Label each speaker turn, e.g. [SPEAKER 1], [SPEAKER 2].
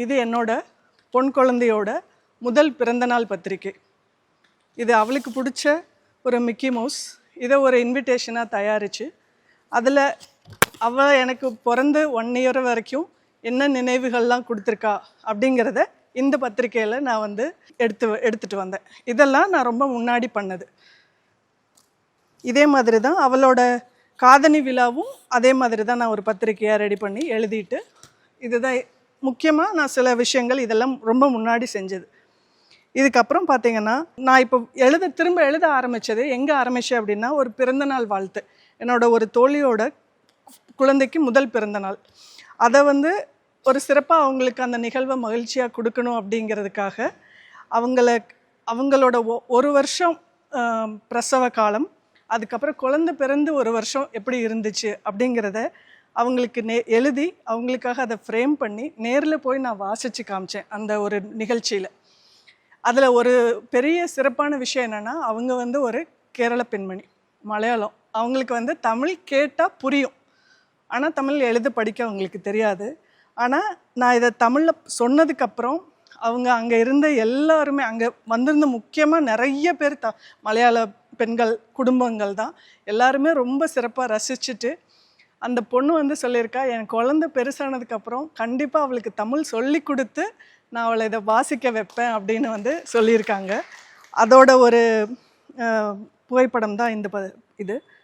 [SPEAKER 1] இது என்னோட பொன் குழந்தையோட முதல் பிறந்தநாள் பத்திரிக்கை. இது அவளுக்கு பிடிச்ச ஒரு மிக்கி மவுஸ். இதை ஒரு இன்விடேஷனாக தயாரித்து அதில் அவள் எனக்கு பிறந்து 1 இயர் வரைக்கும் என்ன நினைவுகள்லாம் கொடுத்துருக்கா அப்படிங்கிறத இந்த பத்திரிக்கையில் நான் வந்து எடுத்துகிட்டு வந்தேன். இதெல்லாம் நான் ரொம்ப முன்னாடி பண்ணது. இதே மாதிரி தான் அவளோட காதணி விழாவும் அதே மாதிரி தான் நான் ஒரு பத்திரிக்கையாக ரெடி பண்ணி எழுதிட்டு, இதுதான் முக்கியமாக நான் சில விஷயங்கள் இதெல்லாம் ரொம்ப முன்னாடி செஞ்சது. இதுக்கப்புறம் பார்த்தீங்கன்னா நான் இப்போ திரும்ப எழுத ஆரம்பித்தது எங்கே ஆரம்பித்தேன் அப்படின்னா, ஒரு பிறந்தநாள் வாழ்த்து. என்னோட ஒரு தோழியோட குழந்தைக்கு முதல் பிறந்தநாள். அதை வந்து ஒரு சிறப்பாக அவங்களுக்கு அந்த நிகழ்வை மகிழ்ச்சியாக கொடுக்கணும் அப்படிங்கிறதுக்காக அவங்களோட 1 வருஷம் பிரசவ காலம், அதுக்கப்புறம் குழந்தை பிறந்து 1 வருஷம் எப்படி இருந்துச்சு அப்படிங்கிறத அவங்களுக்கு எழுதி அவங்களுக்காக அதை ஃப்ரேம் பண்ணி நேரில் போய் நான் வாசித்து காமிச்சேன் அந்த ஒரு நிகழ்ச்சியில். அதில் ஒரு பெரிய சிறப்பான விஷயம் என்னென்னா, அவங்க வந்து ஒரு கேரள பெண்மணி, மலையாளம். அவங்களுக்கு வந்து தமிழ் கேட்டால் புரியும், ஆனால் தமிழ் எழுத படிக்க அவங்களுக்கு தெரியாது. ஆனால் நான் இதை தமிழில் சொன்னதுக்கப்புறம் அவங்க அங்கே இருந்த எல்லாருமே, அங்கே வந்திருந்த முக்கியமாக நிறைய பேர் மலையாள பெண்கள் குடும்பங்கள் தான், எல்லாருமே ரொம்ப சிறப்பாக ரசிச்சுட்டு, அந்த பொண்ணு வந்து சொல்லியிருக்கா, என் குழந்தை பெருசானதுக்கப்புறம் கண்டிப்பாக அவளுக்கு தமிழ் சொல்லி கொடுத்து நான் அவளை இதை வாசிக்க வைப்பேன் அப்படின்னு வந்து சொல்லியிருக்காங்க. அதோட ஒரு புகைப்படம் தான் இது.